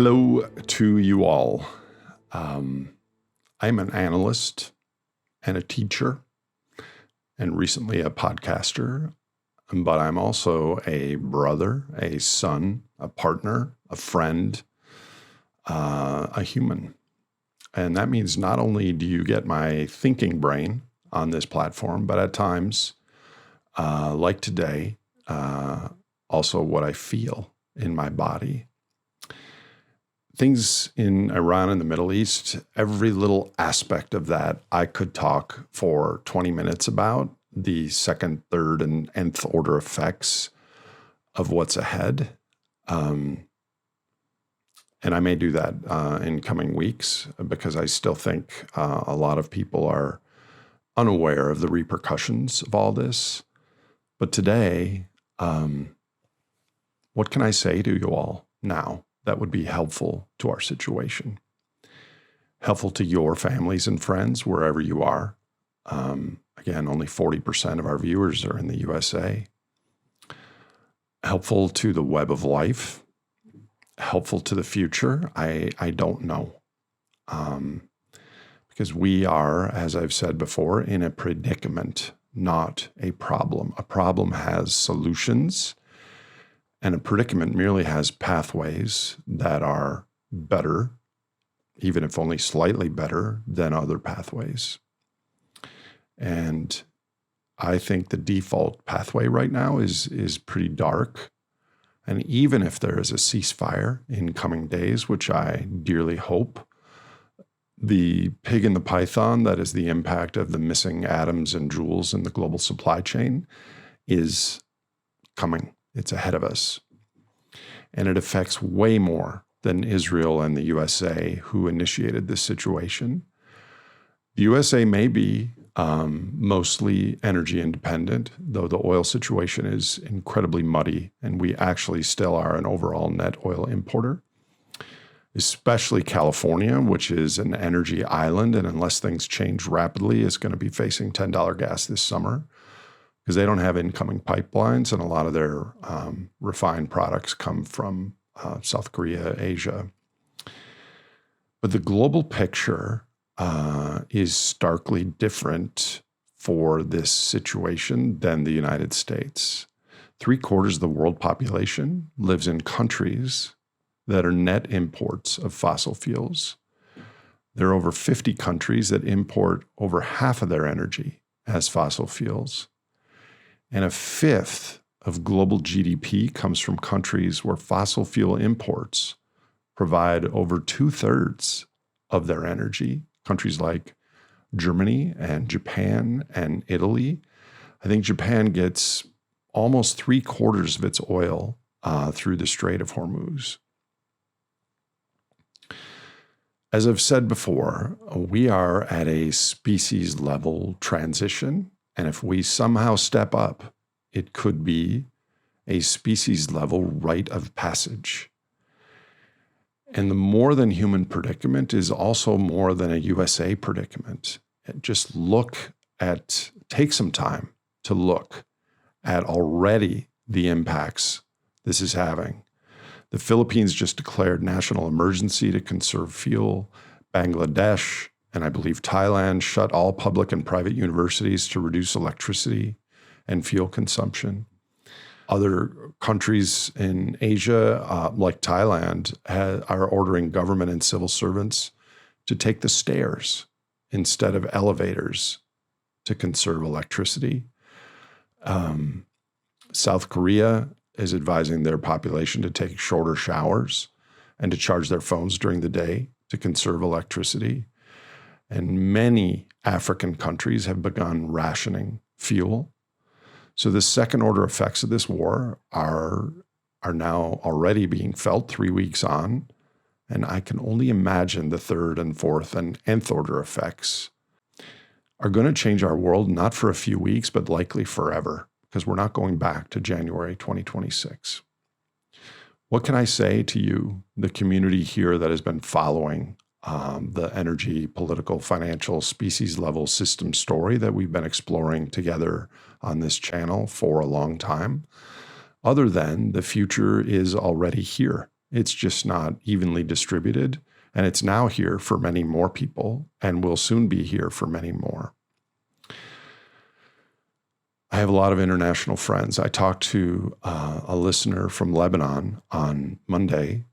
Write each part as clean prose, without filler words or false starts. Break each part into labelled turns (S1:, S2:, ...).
S1: Hello to you all. I'm an analyst and a teacher and recently a podcaster, but I'm also a brother, a son, a partner, a friend, a human. And that means not only do you get my thinking brain on this platform, but at times, like today, also what I feel in my body. Things in Iran and the Middle East, every little aspect of that, I could talk for 20 minutes about the second, third, and nth order effects of what's ahead. And I may do that in coming weeks because I still think a lot of people are unaware of the repercussions of all this. But today, what can I say to you all now that would be helpful to our situation? Helpful to your families and friends, wherever you are. Again, only 40% of our viewers are in the USA. Helpful to the web of life. Helpful to the future. I don't know. Because we are, as I've said before, in a predicament, not a problem. A problem has solutions, and a predicament merely has pathways that are better, even if only slightly better, than other pathways. And I think the default pathway right now is pretty dark. And even if there is a ceasefire in coming days, which I dearly hope, the pig in the python, that is the impact of the missing atoms and jewels in the global supply chain, is coming. It's ahead of us. And it affects way more than Israel and the USA, who initiated this situation. The USA may be mostly energy independent, though the oil situation is incredibly muddy, and we actually still are an overall net oil importer, especially California, which is an energy island, and unless things change rapidly, is going to be facing $10 gas this summer, because they don't have incoming pipelines, and a lot of their refined products come from South Korea, Asia. But the global picture is starkly different for this situation than the United States. 3/4 of the world population lives in countries that are net imports of fossil fuels. There are over 50 countries that import over half of their energy as fossil fuels. And 1/5 of global GDP comes from countries where fossil fuel imports provide over 2/3 of their energy. Countries like Germany and Japan and Italy. I think Japan gets almost 3/4 of its oil through the Strait of Hormuz. As I've said before, we are at a species level transition. And if we somehow step up, it could be a species level rite of passage. And the more than human predicament is also more than a USA predicament. Just take some time to look at already the impacts this is having. The Philippines just declared national emergency to conserve fuel. Bangladesh, and I believe Thailand, shut all public and private universities to reduce electricity and fuel consumption. Other countries in Asia, like Thailand, are ordering government and civil servants to take the stairs instead of elevators to conserve electricity. South Korea is advising their population to take shorter showers and to charge their phones during the day to conserve electricity. And many African countries have begun rationing fuel. So the second order effects of this war are now already being felt 3 weeks on. And I can only imagine the third and fourth and nth order effects are going to change our world, not for a few weeks, but likely forever, because we're not going back to January 2026. What can I say to you, the community here that has been following the energy, political, financial, species level system story that we've been exploring together on this channel for a long time, other than the future is already here It's just not evenly distributed. And it's now here for many more people and will soon be here for many more. I have a lot of international friends. I talked to a listener from Lebanon on Monday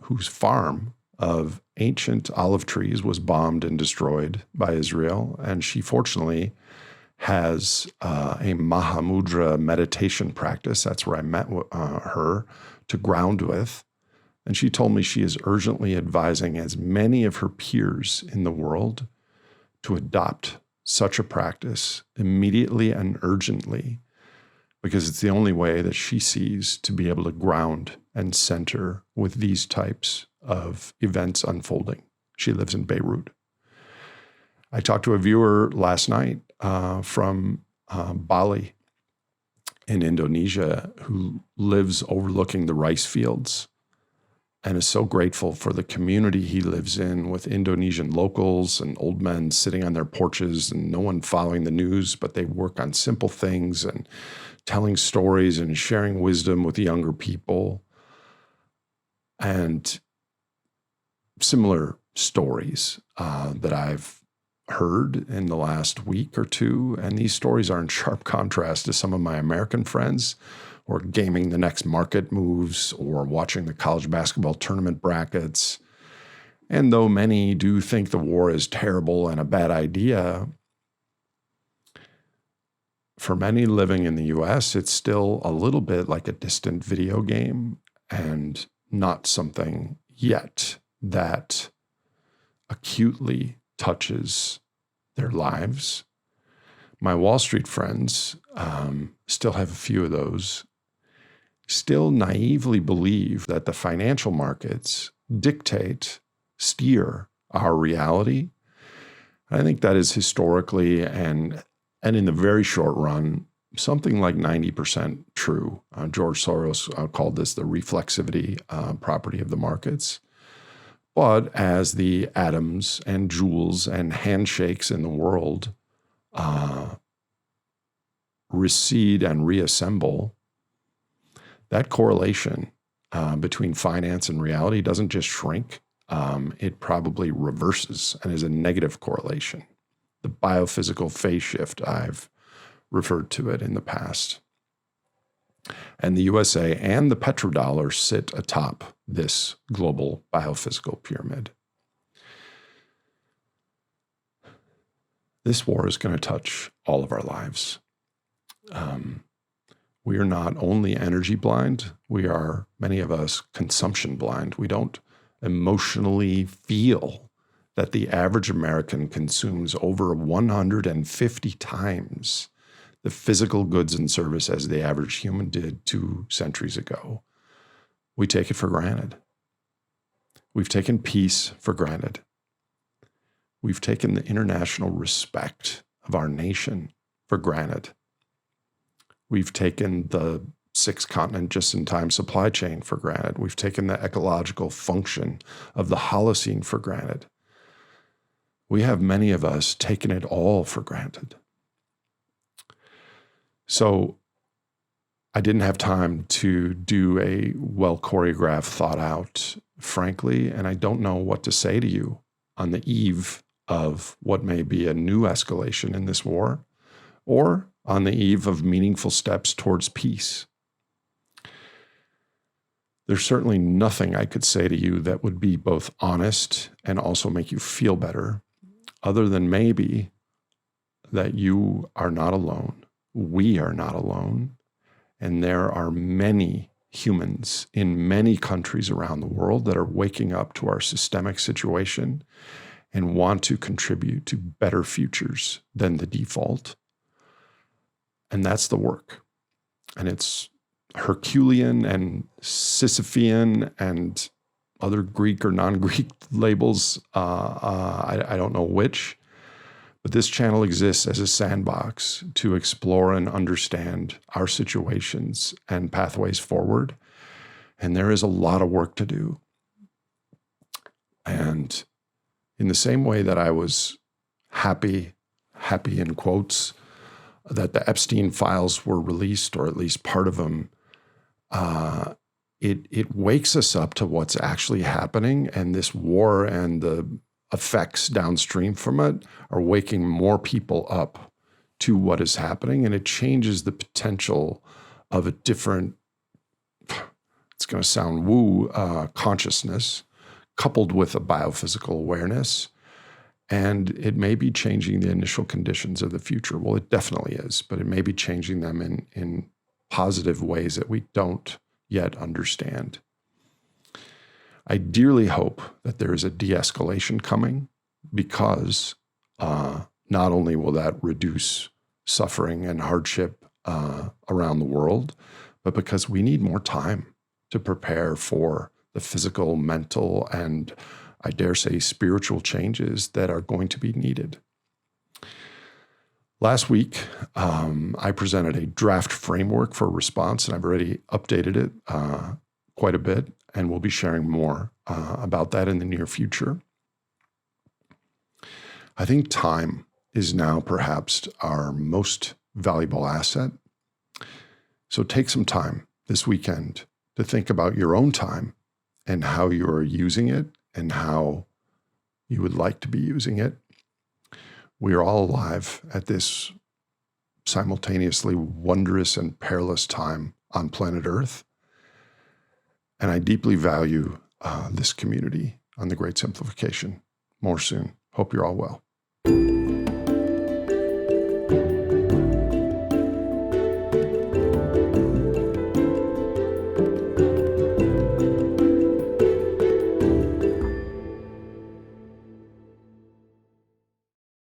S1: whose farm of ancient olive trees was bombed and destroyed by Israel. And she fortunately has a Mahamudra meditation practice. That's where I met her to ground with. And she told me she is urgently advising as many of her peers in the world to adopt such a practice immediately and urgently, because it's the only way that she sees to be able to ground and center with these types of events unfolding. She lives in Beirut. I talked to a viewer last night from Bali in Indonesia who lives overlooking the rice fields and is so grateful for the community he lives in with Indonesian locals and old men sitting on their porches and no one following the news, but they work on simple things and telling stories and sharing wisdom with younger people. And similar stories that I've heard in the last week or two. And these stories are in sharp contrast to some of my American friends or gaming the next market moves or watching the college basketball tournament brackets. And though many do think the war is terrible and a bad idea, for many living in the US, it's still a little bit like a distant video game and not something yet that acutely touches their lives. My Wall Street friends still have a few of those, still naively believe that the financial markets dictate, steer our reality. I think that is historically and in the very short run, something like 90% true. George Soros called this the reflexivity property of the markets. But as the atoms and joules and handshakes in the world recede and reassemble, that correlation between finance and reality doesn't just shrink, it probably reverses and is a negative correlation. The biophysical phase shift, I've referred to it in the past. And the USA and the petrodollar sit atop this global biophysical pyramid. This war is going to touch all of our lives. We are not only energy blind, we are, many of us, consumption blind. We don't emotionally feel that the average American consumes over 150 times the physical goods and service as the average human did 2 centuries ago. We take it for granted. We've taken peace for granted. We've taken the international respect of our nation for granted. We've taken the 6-continent just-in-time supply chain for granted. We've taken the ecological function of the Holocene for granted. We have, many of us, taken it all for granted. So I didn't have time to do a well-choreographed, thought-out, frankly, and I don't know what to say to you on the eve of what may be a new escalation in this war, or on the eve of meaningful steps towards peace. There's certainly nothing I could say to you that would be both honest and also make you feel better, other than maybe that you are not alone. We are not alone. And there are many humans in many countries around the world that are waking up to our systemic situation and want to contribute to better futures than the default. And that's the work. And it's Herculean and Sisyphean and other Greek or non-Greek labels. I don't know which. But this channel exists as a sandbox to explore and understand our situations and pathways forward. And there is a lot of work to do. And in the same way that I was happy in quotes, that the Epstein files were released, or at least part of them, it wakes us up to what's actually happening, and this war and the effects downstream from it are waking more people up to what is happening, and it changes the potential of a different, it's going to sound woo, consciousness coupled with a biophysical awareness. And it may be changing the initial conditions of the future. Well, it definitely is, but it may be changing them in positive ways that we don't yet understand. I dearly hope that there is a de-escalation coming, because not only will that reduce suffering and hardship around the world, but because we need more time to prepare for the physical, mental, and I dare say spiritual changes that are going to be needed. Last week, I presented a draft framework for response, and I've already updated it quite a bit, and we'll be sharing more about that in the near future. I think time is now perhaps our most valuable asset. So take some time this weekend to think about your own time and how you are using it and how you would like to be using it. We are all alive at this simultaneously wondrous and perilous time on planet Earth. And I deeply value this community on The Great Simplification. More soon. Hope you're all well.